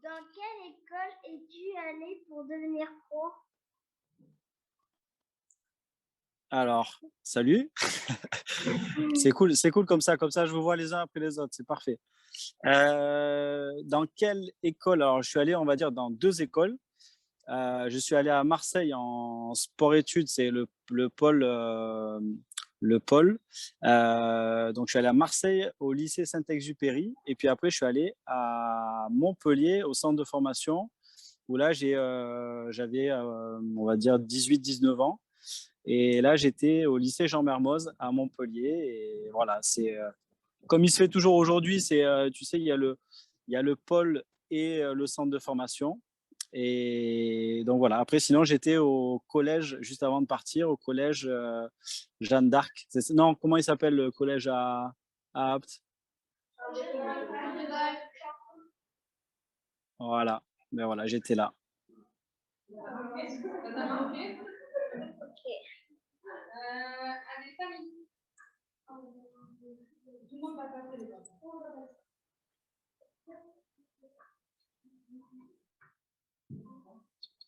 Dans quelle école es-tu allé pour devenir pro? Alors, salut. C'est cool comme ça je vous vois les uns après les autres, c'est parfait. Dans quelle école? Alors, je suis allé, on va dire, dans 2 écoles. Je suis allé à Marseille en sport-études, c'est le pôle. Donc je suis allé à Marseille au lycée Saint-Exupéry et puis après je suis allé à Montpellier au centre de formation où là j'avais, on va dire 18-19 ans et là j'étais au lycée Jean Mermoz à Montpellier et voilà, c'est, comme il se fait toujours aujourd'hui, c'est, tu sais, il y a le pôle et le centre de formation. Et donc voilà. Après, sinon, j'étais au collège juste avant de partir, au collège Jeanne d'Arc. Non, comment il s'appelle le collège à Apt? Voilà. Ben voilà, j'étais là. Ok.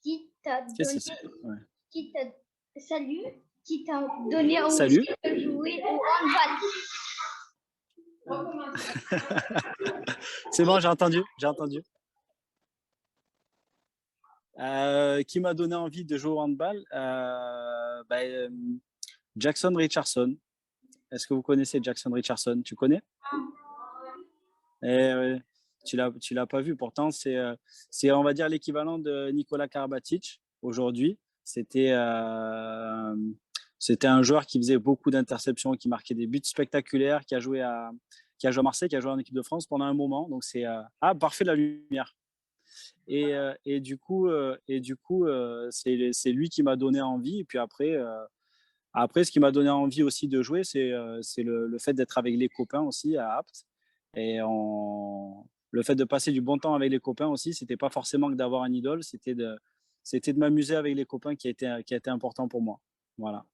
Qui t'a Qu'est-ce donné, que c'est? Ouais. qui t'a, salut, qui t'a donné envie Salut. de jouer au handball? C'est bon, j'ai entendu. Qui m'a donné envie de jouer au handball? Jackson Richardson. Est-ce que vous connaissez Jackson Richardson? Tu connais? Ouais. Tu l'as pas vu. Pourtant, c'est, on va dire, l'équivalent de Nikola Karabatic aujourd'hui. C'était un joueur qui faisait beaucoup d'interceptions, qui marquait des buts spectaculaires, qui a joué à Marseille, qui a joué en équipe de France pendant un moment. Donc parfait la lumière. Et du coup, c'est lui qui m'a donné envie. Et puis après, ce qui m'a donné envie aussi de jouer, c'est le fait d'être avec les copains aussi à Apt. Le fait de passer du bon temps avec les copains aussi, c'était pas forcément que d'avoir un idole, c'était de m'amuser avec les copains qui a été important pour moi. Voilà.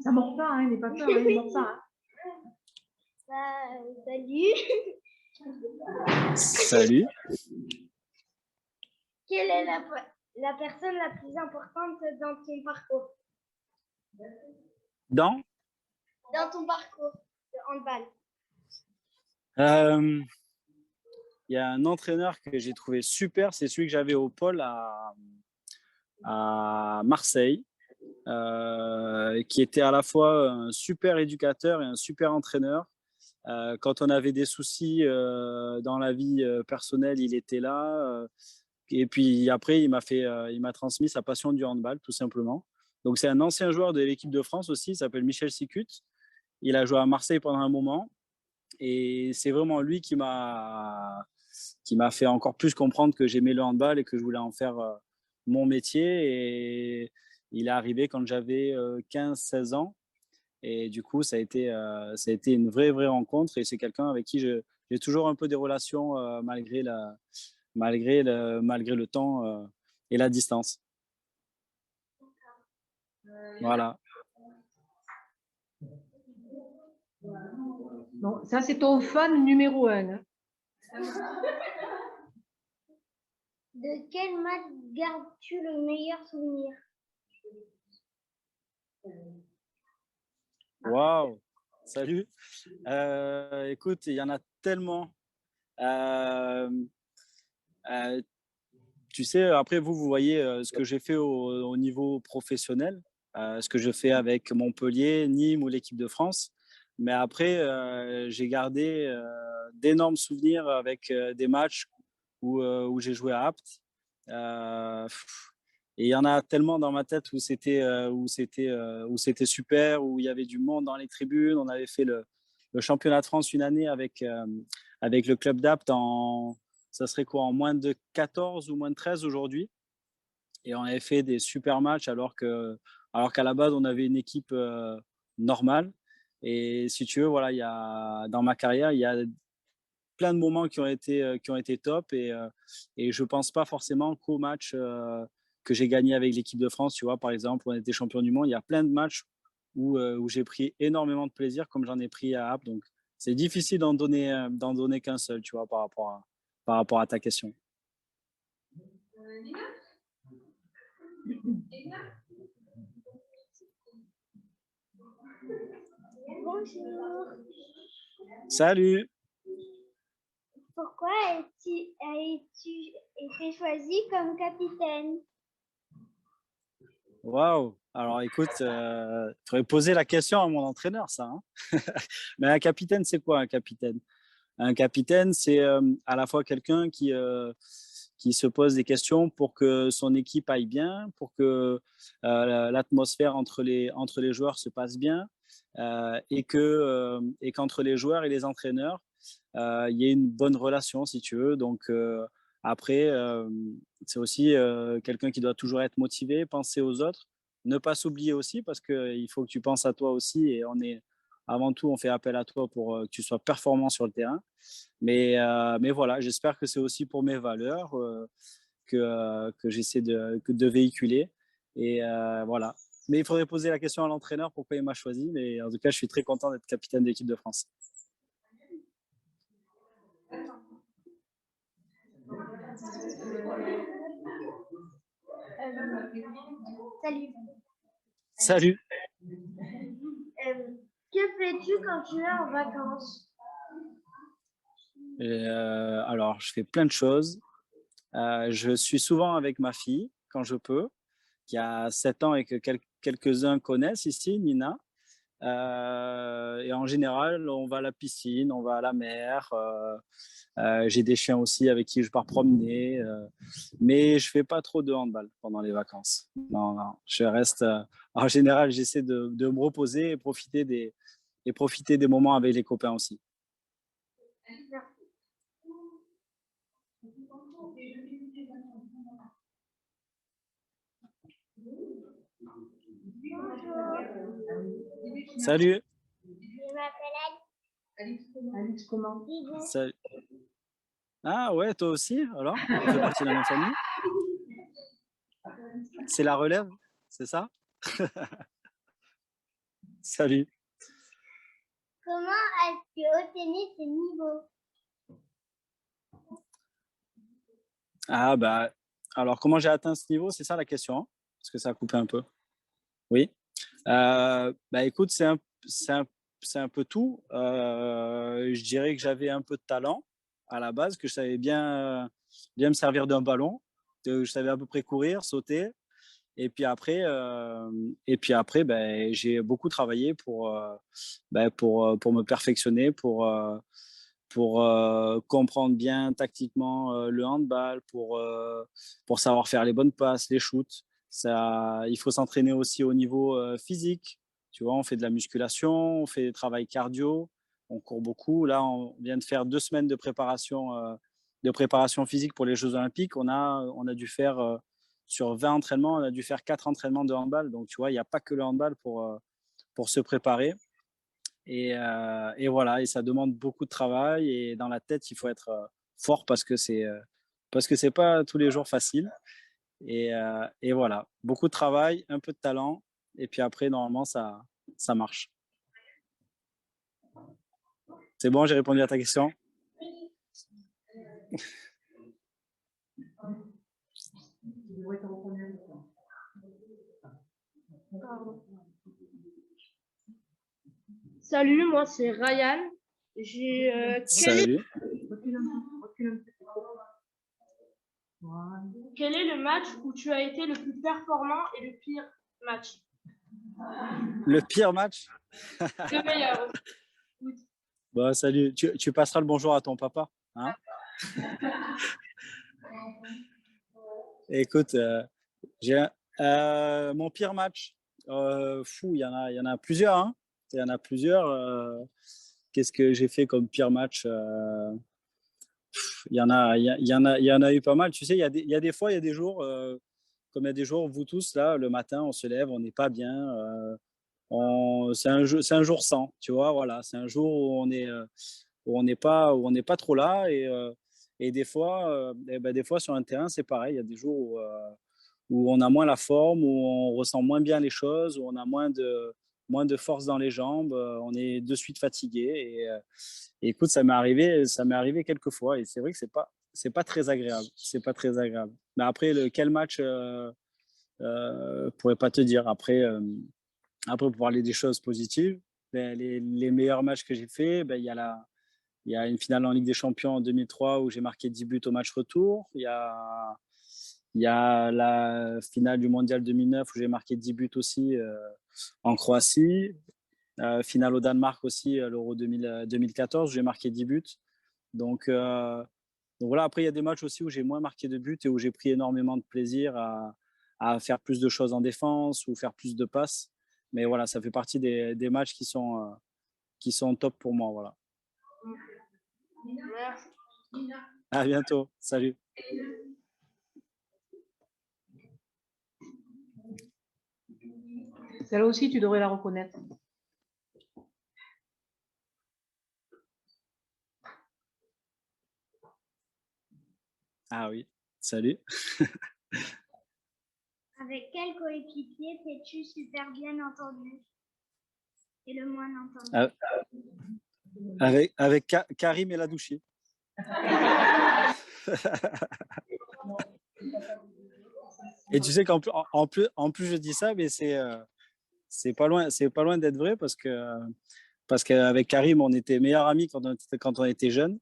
Ça mord pas, hein, il n'est pas peur, il mord pas. Salut. Salut. Quelle est la personne la plus importante dans ton parcours? Dans Dans ton parcours de handball. Il y a un entraîneur que j'ai trouvé super, c'est celui que j'avais au pôle à Marseille, qui était à la fois un super éducateur et un super entraîneur. Quand on avait des soucis dans la vie personnelle, il était là. Et puis après, il m'a transmis sa passion du handball, tout simplement. Donc c'est un ancien joueur de l'équipe de France aussi, il s'appelle Michel Sicut. Il a joué à Marseille pendant un moment. Et c'est vraiment lui qui m'a fait encore plus comprendre que j'aimais le handball et que je voulais en faire mon métier. Et il est arrivé quand j'avais 15-16 ans. Et du coup, ça a été une vraie rencontre. Et c'est quelqu'un avec qui j'ai toujours un peu des relations malgré le temps et la distance. Voilà. Bon, ça, c'est ton fan numéro 1. Hein. De quel match gardes-tu le meilleur souvenir? Waouh! Salut! Écoute, il y en a tellement. Euh, euh, Tu sais, après, vous voyez ce que j'ai fait au niveau professionnel, ce que je fais avec Montpellier, Nîmes ou l'équipe de France. Mais après, j'ai gardé d'énormes souvenirs avec des matchs où j'ai joué à Apt. Euh, et il y en a tellement dans ma tête où c'était super, où il y avait du monde dans les tribunes. On avait fait le championnat de France une année avec le club d'Apt ça serait quoi, en moins de 14 ou moins de 13 aujourd'hui. Et on avait fait des super matchs alors qu'à la base, on avait une équipe normale. Et si tu veux, voilà, dans ma carrière, il y a plein de moments qui ont été top. Et je ne pense pas forcément qu'au match j'ai gagné avec l'équipe de France, tu vois, par exemple, où on était champion du monde. Il y a plein de matchs où j'ai pris énormément de plaisir, comme j'en ai pris à Apt. Donc, c'est difficile d'en donner qu'un seul, tu vois, par rapport à ta question. Bonjour. Salut. Pourquoi as-tu été choisi comme capitaine? Waouh. Alors, écoute, il faudrait poser la question à mon entraîneur, ça. Hein. Mais un capitaine, c'est quoi un capitaine? Un capitaine, c'est à la fois quelqu'un qui se pose des questions pour que son équipe aille bien, pour que l'atmosphère entre les joueurs se passe bien et qu'entre les joueurs et les entraîneurs, il y ait une bonne relation, si tu veux. Donc, après, c'est aussi quelqu'un qui doit toujours être motivé, penser aux autres, ne pas s'oublier aussi parce qu'il faut que tu penses à toi aussi et avant tout, on fait appel à toi pour que tu sois performant sur le terrain. Mais voilà, j'espère que c'est aussi pour mes valeurs que j'essaie de véhiculer. Et voilà. Mais il faudrait poser la question à l'entraîneur pourquoi il m'a choisi. Mais en tout cas, je suis très content d'être capitaine de l'équipe de France. Salut. Salut. Que fais-tu quand tu es en vacances? Alors, je fais plein de choses. Je suis souvent avec ma fille quand je peux, qui a 7 ans et que quelques-uns connaissent ici, Nina. Et en général, on va à la piscine, on va à la mer. J'ai des chiens aussi avec qui je pars promener. Mais je fais pas trop de handball pendant les vacances. Non, non. Je reste. En général, j'essaie de me reposer et profiter des moments avec les copains aussi. Salut. Je m'appelle Alix, comment? Alice. Salut. Ah ouais, toi aussi, alors? On fait partie de la même famille? C'est la relève, c'est ça? Salut. Comment as-tu obtenu ce niveau? Ah bah, alors comment j'ai atteint ce niveau, c'est ça la question, hein? Parce que ça a coupé un peu. Oui. Bah écoute, c'est un peu tout. Je dirais que j'avais un peu de talent à la base, que je savais bien me servir d'un ballon, que je savais à peu près courir, sauter. Et puis après, ben, j'ai beaucoup travaillé pour me perfectionner, pour comprendre bien tactiquement le handball, pour savoir faire les bonnes passes, les shoots. Il faut s'entraîner aussi au niveau physique. Tu vois, on fait de la musculation, on fait des travail cardio, on court beaucoup. Là, on vient de faire 2 semaines de préparation physique pour les Jeux Olympiques. On a dû faire sur 20 entraînements, on a dû faire 4 entraînements de handball. Donc, tu vois, il n'y a pas que le handball pour se préparer. Et voilà, et ça demande beaucoup de travail. Et dans la tête, il faut être fort parce que c'est pas tous les jours facile. Et voilà, beaucoup de travail, un peu de talent. Et puis après, normalement, ça marche. C'est bon, j'ai répondu à ta question? Salut, moi c'est Ryan. Salut. Recule un peu, recule un peu. Voilà. Quel est le match où tu as été le plus performant et le pire match? Le pire match? Le meilleur. Bah, salut. Tu passeras le bonjour à ton papa. Hein? Écoute, mon pire match, il y en a plusieurs. Hein. Il y en a plusieurs. Qu'est-ce que j'ai fait comme pire match? Il y en a eu pas mal. Tu sais, il y a des fois, il y a des jours, comme il y a des jours, vous tous, là, le matin, on se lève, on n'est pas bien. C'est un jour sans, tu vois, voilà. C'est un jour où on n'est pas trop là. Et des fois, des fois, sur un terrain, c'est pareil. Il y a des jours où on a moins la forme, où on ressent moins bien les choses, où on a moins de force dans les jambes, on est de suite fatigué. Et écoute, ça m'est arrivé quelques fois, et c'est vrai que c'est pas très agréable. C'est pas très agréable. Mais après, quel match, pourrais pas te dire. Après, pour parler des choses positives, ben, les meilleurs matchs que j'ai fait, ben, il y a une finale en Ligue des Champions en 2003 où j'ai marqué 10 buts au match retour. Il y a la finale du Mondial 2009 où j'ai marqué 10 buts aussi en Croatie. Finale au Danemark aussi, à l'Euro 2014, où j'ai marqué 10 buts. Donc, donc voilà, après, il y a des matchs aussi où j'ai moins marqué de buts et où j'ai pris énormément de plaisir à faire plus de choses en défense ou faire plus de passes. Mais voilà, ça fait partie des matchs qui sont top pour moi. Voilà. Merci. À bientôt. Salut. Celle-là aussi, tu devrais la reconnaître. Ah oui, salut. Avec quel coéquipier t'es-tu super bien entendu et le moins entendu? Avec Karim et Ladouchi. Et tu sais qu'en plus, en plus, je dis ça, mais c'est pas loin d'être vrai parce qu'avec Karim, on était meilleurs amis quand on était jeunes.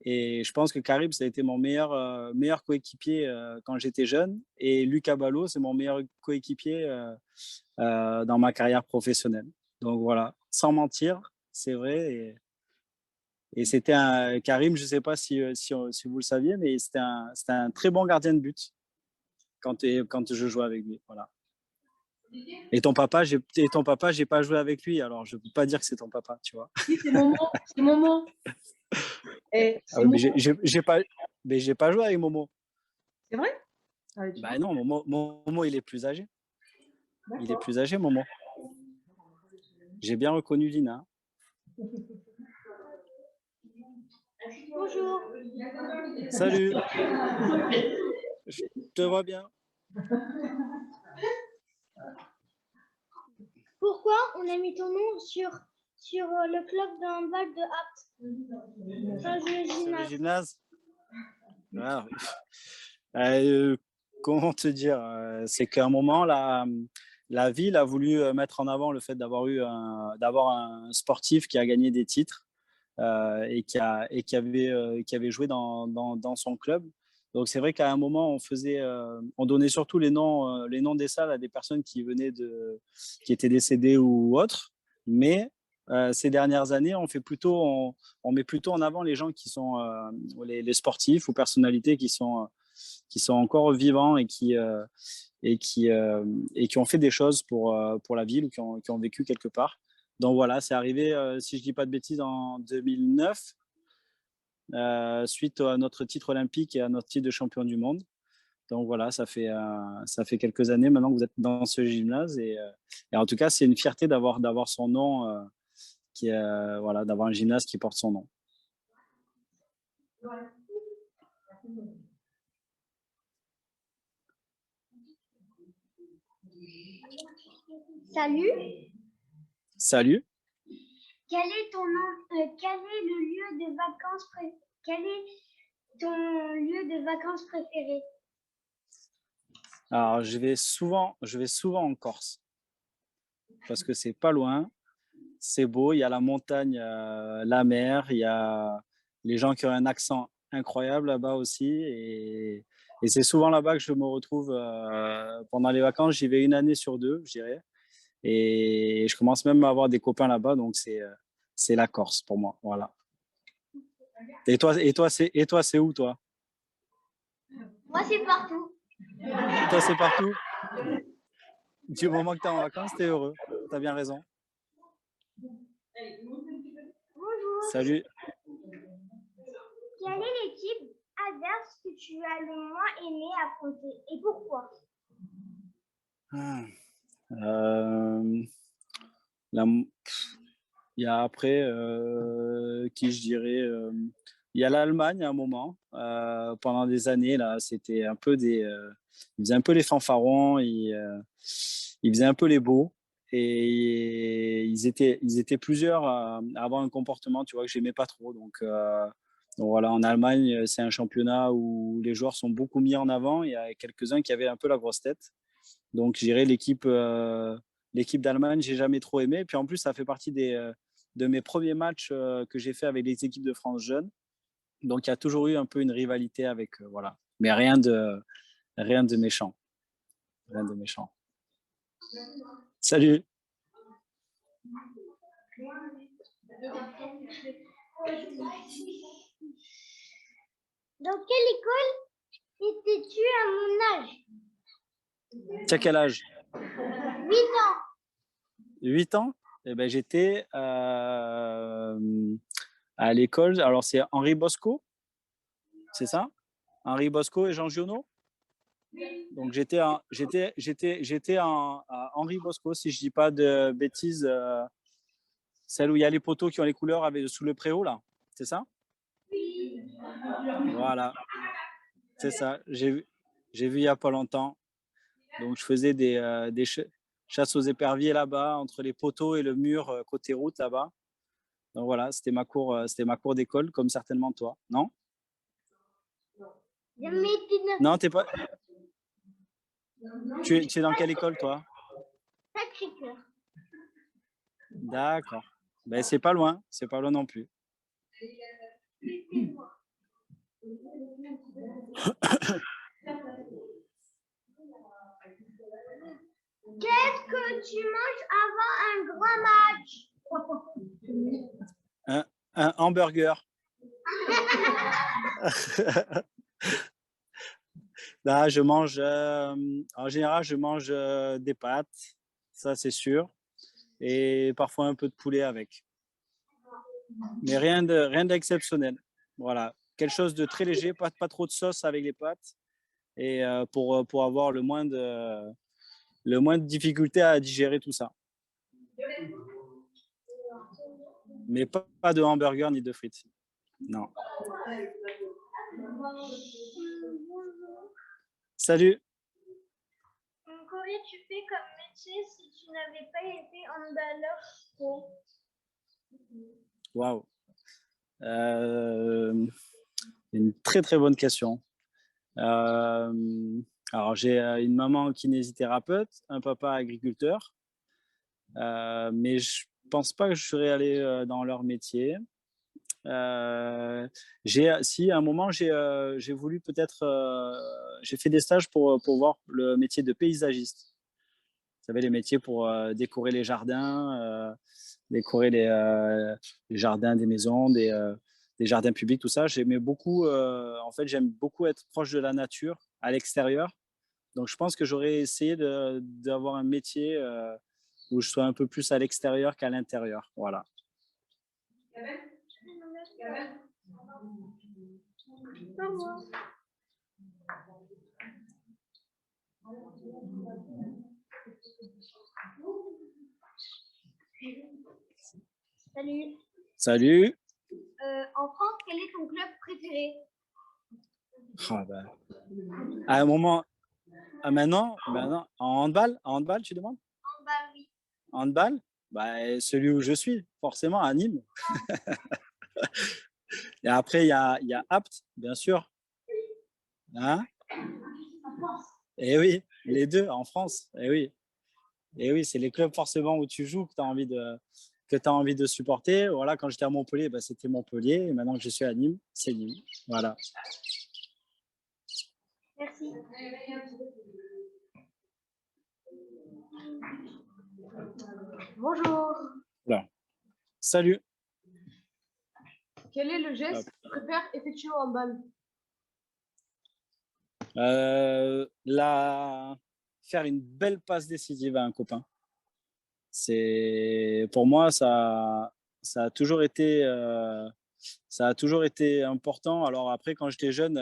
Et je pense que Karim, ça a été mon meilleur coéquipier quand j'étais jeune. Et Lucas Ballot, c'est mon meilleur coéquipier dans ma carrière professionnelle. Donc voilà, sans mentir, c'est vrai. Et c'était Karim, je ne sais pas si vous le saviez, mais c'était un très bon gardien de but quand je jouais avec lui. Voilà. Et ton papa, j'ai pas joué avec lui, alors je peux pas dire que c'est ton papa, tu vois. Oui, c'est Momo. C'est Momo. Et Ah oui, mais j'ai pas joué avec Momo. C'est vrai? Ah, Bah non, Momo, il est plus âgé. Il est d'accord. plus âgé, Momo. J'ai bien reconnu Lina. Bonjour. Salut. Je te vois bien. Pourquoi on a mis ton nom sur le club de handball de Apt? Enfin, je le Sur le gymnase. gymnase. Ah, euh, comment te dire, c'est qu'à un moment, la ville a voulu mettre en avant le fait d'avoir un sportif qui a gagné des titres et qui avait joué dans son club. Donc c'est vrai qu'à un moment, on donnait surtout les noms des salles à des personnes qui étaient décédées ou autres. Mais ces dernières années, on met plutôt en avant les gens qui sont les sportifs ou personnalités qui sont encore vivants et qui ont fait des choses pour la ville ou qui ont vécu quelque part. Donc voilà, c'est arrivé, si je ne dis pas de bêtises, en 2009, suite à notre titre olympique et à notre titre de champion du monde. Donc voilà, ça fait quelques années maintenant que vous êtes dans ce gymnase. Et en tout cas, c'est une fierté d'avoir son nom, voilà, d'avoir un gymnase qui porte son nom. Salut. Salut. Quel est ton nom? Quel est le lieu de vacances Quel est ton lieu de vacances préféré? Alors, je vais souvent en Corse parce que c'est pas loin, c'est beau, il y a la montagne, la mer, il y a les gens qui ont un accent incroyable là-bas aussi. Et c'est souvent là-bas que je me retrouve pendant les vacances. J'y vais une année sur deux, je dirais. Et je commence même à avoir des copains là-bas, donc c'est la Corse pour moi. Voilà. Et toi, c'est où, toi? Moi, c'est partout. Toi, c'est partout? Du moment que tu es en vacances, tu es heureux. Tu as bien raison. Bonjour. Salut. Quelle est l'équipe adverse que tu as le moins aimé affronter et pourquoi? Il y a après, qui je dirais, il y a l'Allemagne à un moment, pendant des années, là, c'était un peu il faisait un peu les fanfarons, il faisait un peu les beaux. Et ils étaient plusieurs à avoir un comportement, tu vois, que j'aimais pas trop. Donc voilà, en Allemagne, c'est un championnat où les joueurs sont beaucoup mis en avant. Il y a quelques-uns qui avaient un peu la grosse tête. Donc, je dirais l'équipe d'Allemagne, j'ai jamais trop aimé. Puis en plus, ça fait partie de mes premiers matchs que j'ai fait avec les équipes de France jeunes. Donc, il y a toujours eu un peu une rivalité avec, voilà. Mais rien de méchant. Rien de méchant. Salut. Dans quelle école étais-tu à mon âge? Tu as quel âge? 8 ans. 8 ans? Eh ben, j'étais à l'école. Alors, c'est Henri Bosco, c'est ça? Henri Bosco et Jean Giono? Donc, j'étais à Henri Bosco, si je dis pas de bêtises, celle où il y a les poteaux qui ont les couleurs sous le préau, là. C'est ça? Voilà, c'est ça. J'ai vu il y a pas longtemps. Donc, je faisais des chasses aux éperviers là-bas, entre les poteaux et le mur côté route là-bas. Donc voilà, c'était ma cour d'école, comme certainement toi, non? Non, t'es pas. Tu es dans quelle école, toi? Sacré-Cœur. D'accord. Ben, c'est pas loin non plus. Qu'est-ce que tu manges avant un grand match? Un hamburger. Là, je mange, en général, je mange des pâtes, ça c'est sûr, et parfois un peu de poulet avec. Mais rien d'exceptionnel. Voilà, quelque chose de très léger, pas trop de sauce avec les pâtes, et pour avoir le moins de difficulté à digérer tout ça. Mais pas de hamburger ni de frites. Non. Salut. Qu'aurais-tu fait comme métier si tu n'avais pas été handballeur pro? Waouh. Une très très bonne question. Alors j'ai une maman kinésithérapeute, un papa agriculteur, mais je pense pas que je serais allé dans leur métier. Si à un moment j'ai voulu peut-être, j'ai fait des stages pour voir le métier de paysagiste. Vous savez, les métiers pour décorer les jardins, décorer les jardins des maisons, des jardins publics, tout ça. J'aimais beaucoup, en fait, j'aime beaucoup être proche de la nature, à l'extérieur. Donc, je pense que j'aurais essayé d'avoir un métier où je sois un peu plus à l'extérieur qu'à l'intérieur. Voilà. Salut. Salut. En France, quel est ton club préféré? Ah bah. À un moment, maintenant, en handball, tu demandes? Handball, oui. Handball, bah, celui où je suis, forcément, à Nîmes. Et après, il y a Apt, bien sûr. Hein? Et oui, les deux en France. Et oui. Et oui, c'est les clubs forcément où tu joues que tu as envie de supporter. Voilà, quand j'étais à Montpellier, bah, c'était Montpellier. Et maintenant que je suis à Nîmes, c'est Nîmes. Voilà. Merci. Bonjour. Voilà. Salut. Quel est le geste que tu préfères effectuer au handball? Faire une belle passe décisive à un copain. Pour moi, ça a toujours été important. Alors après, quand j'étais jeune,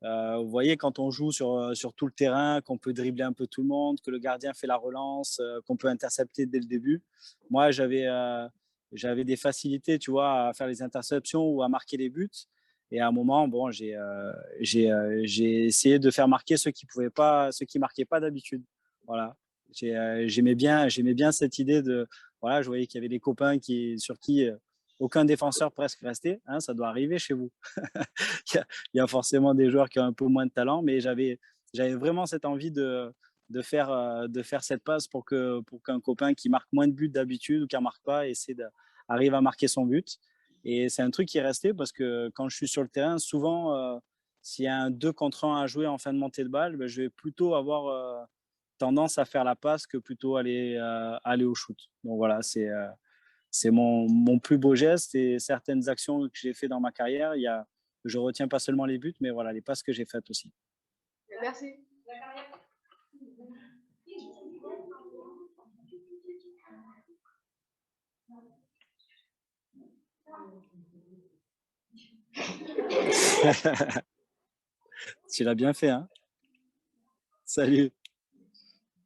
vous voyez, quand on joue sur tout le terrain, qu'on peut dribbler un peu tout le monde, que le gardien fait la relance, qu'on peut intercepter dès le début. Moi, j'avais des facilités, tu vois, à faire les interceptions ou à marquer les buts. Et à un moment, bon, j'ai essayé de faire marquer ceux qui marquaient pas d'habitude. Voilà. J'aimais bien cette idée de, voilà, je voyais qu'il y avait des copains sur qui aucun défenseur presque restait. Hein, ça doit arriver chez vous. Il y a forcément des joueurs qui ont un peu moins de talent, mais j'avais vraiment cette envie de faire cette passe pour qu'un copain qui marque moins de buts d'habitude ou qui n'en marque pas arrive à marquer son but. Et c'est un truc qui est resté parce que quand je suis sur le terrain, souvent, s'il y a un 2 contre 1 à jouer en fin de montée de balle, ben, je vais plutôt avoir tendance à faire la passe que plutôt aller au shoot. Donc voilà, c'est mon plus beau geste et certaines actions que j'ai fait dans ma carrière. Je retiens pas seulement les buts, mais voilà, les passes que j'ai faites aussi. Merci. Tu l'as bien fait, hein? Salut.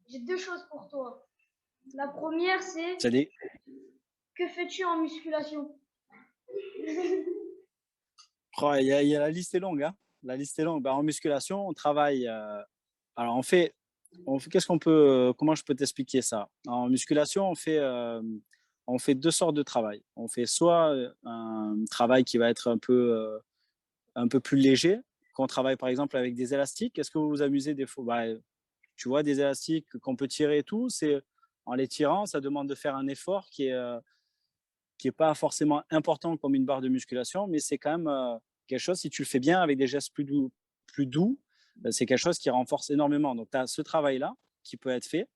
J'ai 2 choses pour toi. La première, c'est Salut. que fais-tu en musculation? Oh, la liste est longue, hein? La liste est longue. Ben, en musculation, on travaille. Alors, qu'est-ce qu'on peut, comment je peux t'expliquer ça? En musculation, on fait 2 sortes de travail. On fait soit un travail qui va être un peu plus léger, qu'on travaille par exemple avec des élastiques. Est-ce que vous vous amusez des fois? Bah, tu vois, des élastiques qu'on peut tirer et tout, en les tirant, ça demande de faire un effort qui est pas forcément important comme une barre de musculation, mais c'est quand même quelque chose, si tu le fais bien avec des gestes plus doux, c'est quelque chose qui renforce énormément. Donc, tu as ce travail-là qui peut être fait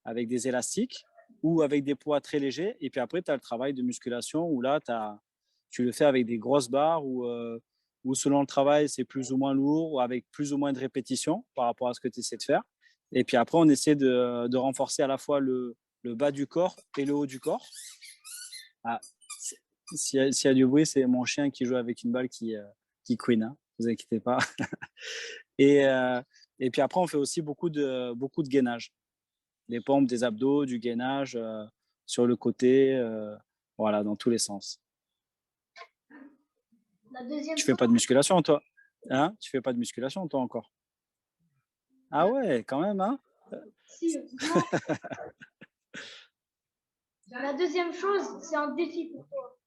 avec des élastiques ou avec des poids très légers. Et puis après, tu as le travail de musculation où là, tu le fais avec des grosses barres ou selon le travail, c'est plus ou moins lourd ou avec plus ou moins de répétitions par rapport à ce que tu essaies de faire. Et puis après, on essaie de renforcer à la fois le bas du corps et le haut du corps. Ah, s'il y a du bruit, c'est mon chien qui joue avec une balle qui couine, hein, ne vous inquiétez pas. Et, et puis après, on fait aussi beaucoup de gainage. Des pompes, des abdos, du gainage sur le côté, voilà, dans tous les sens. La deuxième Tu fais pas de musculation, toi? Hein? Tu fais pas de musculation, toi, encore? Ah ouais, quand même, hein? Si, la deuxième chose, c'est un défi pour toi.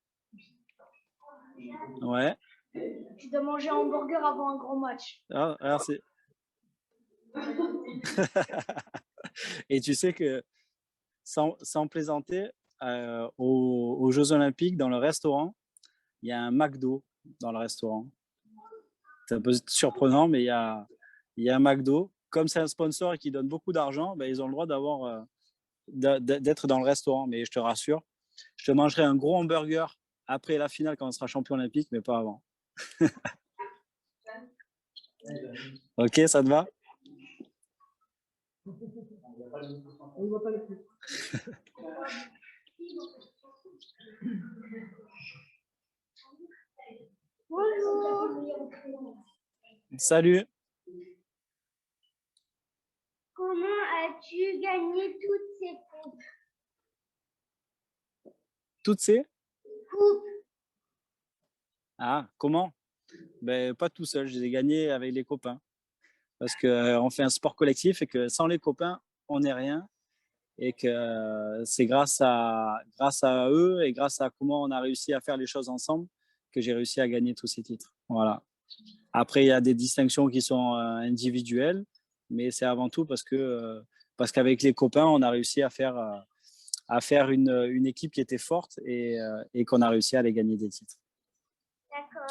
Ouais. Tu dois manger un hamburger avant un grand match. Alors c'est... Et tu sais que, sans plaisanter, aux Jeux Olympiques, dans le restaurant, il y a un McDo dans le restaurant. C'est un peu surprenant, mais il y a un McDo. Comme c'est un sponsor qui donne beaucoup d'argent, ben, ils ont le droit d'être dans le restaurant. Mais je te rassure, je te mangerai un gros hamburger après la finale quand on sera champion olympique, mais pas avant. Ok, ça te va? Bonjour. Salut. Comment as-tu gagné toutes ces coupes? Toutes ces? Coupes. Ah, comment? Ben, pas tout seul, je les ai gagnés avec les copains. Parce qu'on fait un sport collectif et que sans les copains, on n'est rien. Et que c'est grâce à eux et grâce à comment on a réussi à faire les choses ensemble que j'ai réussi à gagner tous ces titres. Voilà. Après, il y a des distinctions qui sont individuelles, mais c'est avant tout parce qu'avec les copains, on a réussi à faire une équipe qui était forte et qu'on a réussi à aller gagner des titres. D'accord.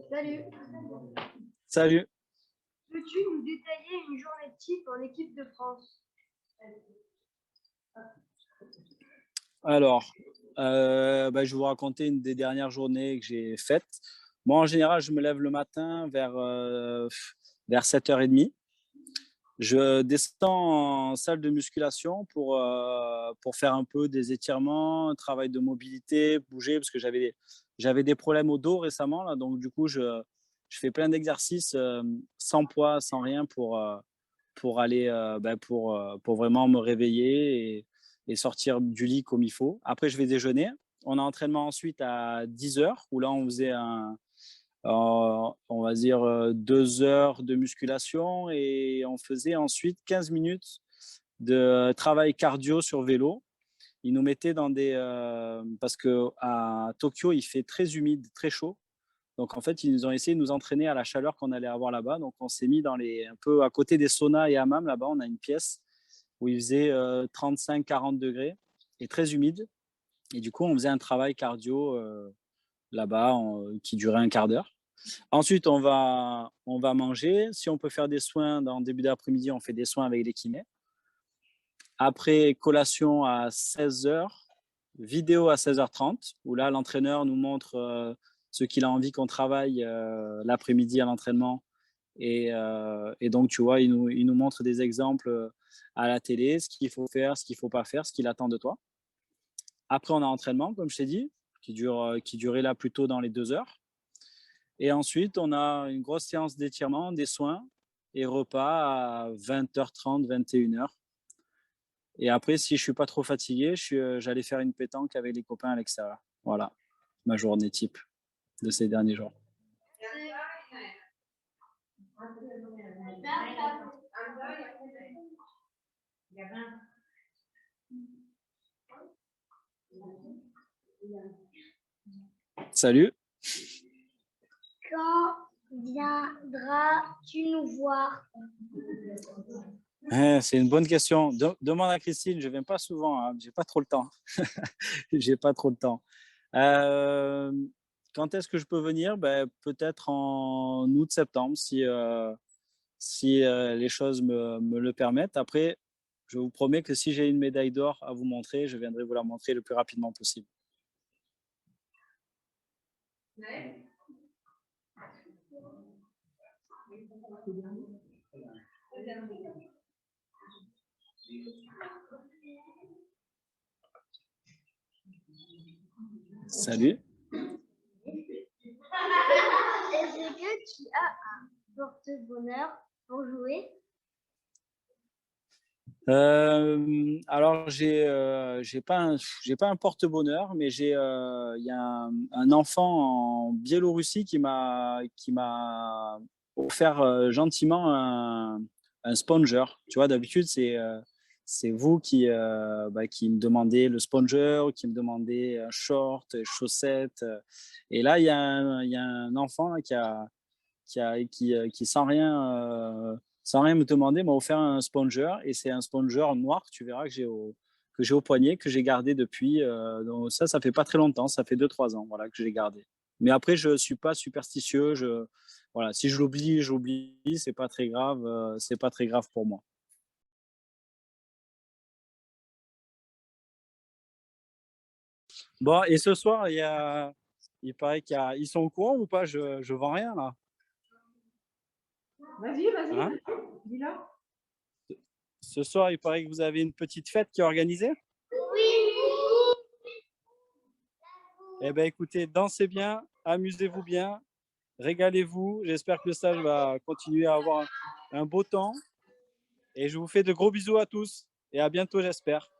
Salut. Salut. Peux-tu nous détailler une journée type en équipe de France? Alors, je vais vous raconter une des dernières journées que j'ai faites. Moi, en général, je me lève le matin vers 7h30. Je descends en salle de musculation pour faire un peu des étirements, un travail de mobilité, bouger, parce que j'avais des problèmes au dos récemment. Là, donc, du coup, je fais plein d'exercices sans poids, sans rien pour aller, pour vraiment me réveiller et sortir du lit comme il faut. Après, je vais déjeuner. On a entraînement ensuite à 10 heures où là, on faisait on va dire, 2 heures de musculation et on faisait ensuite 15 minutes de travail cardio sur vélo. Ils nous mettaient dans des, parce qu'à Tokyo, il fait très humide, très chaud. Donc en fait, ils nous ont essayé de nous entraîner à la chaleur qu'on allait avoir là-bas. Donc on s'est mis un peu à côté des saunas et hammams là-bas. On a une pièce où il faisait 35-40 degrés et très humide. Et du coup, on faisait un travail cardio là-bas qui durait un quart d'heure. Ensuite, on va manger. Si on peut faire des soins dans le début d'après-midi, on fait des soins avec les kinés. Après, collation à 16 heures, vidéo à 16h30, où là, l'entraîneur nous montre ce qu'il a envie qu'on travaille l'après-midi à l'entraînement. Et donc, tu vois, il nous montre des exemples à la télé, ce qu'il faut faire, ce qu'il ne faut pas faire, ce qu'il attend de toi. Après, on a entraînement, comme je t'ai dit, qui durait là plutôt dans les 2 heures. Et ensuite, on a une grosse séance d'étirement, des soins et repas à 20h30, 21h. Et après, si je ne suis pas trop fatigué, j'allais faire une pétanque avec les copains à l'extérieur. Voilà, ma journée type de ces derniers jours. Salut. Quand viendras-tu nous voir? C'est une bonne question. Demande à Christine, je ne viens pas souvent, hein. J'ai pas trop le temps. J'ai pas trop le temps. Quand est-ce que je peux venir? Peut-être en août-septembre, si les choses me le permettent. Après, je vous promets que si j'ai une médaille d'or à vous montrer, je viendrai vous la montrer le plus rapidement possible. Salut. Est-ce que tu as un porte-bonheur pour jouer? Alors j'ai pas un porte-bonheur, mais il y a un enfant en Biélorussie qui m'a offert gentiment un sponger. Tu vois, d'habitude c'est vous qui me demandez le sponger, qui me demandez un short, chaussettes. Et là il y a un enfant là, qui sans rien me demander, m'a offert un sponger et c'est un sponger noir que tu verras que j'ai au poignet, que j'ai gardé depuis. Donc ça fait pas très longtemps, ça fait 2-3 ans voilà, que je l'ai gardé. Mais après, je ne suis pas superstitieux. Voilà, si je l'oublie, j'oublie, c'est pas très grave, c'est pas très grave pour moi. Bon, et ce soir, il paraît ils sont au courant ou pas? Je vends rien là. Vas-y, Hein? dis-le. Ce soir, il paraît que vous avez une petite fête qui est organisée? Oui. Eh bien, écoutez, dansez bien, amusez-vous bien, régalez-vous. J'espère que le stage va continuer à avoir un beau temps. Et je vous fais de gros bisous à tous. Et à bientôt, j'espère.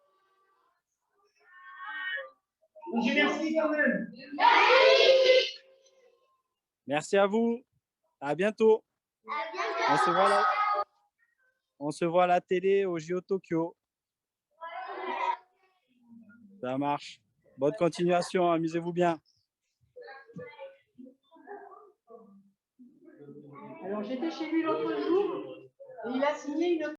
Merci quand même. Merci à vous. À bientôt. On se voit à la télé au JO Tokyo. Ça marche. Bonne continuation, amusez-vous bien. Alors, j'étais chez lui l'autre jour et il a signé une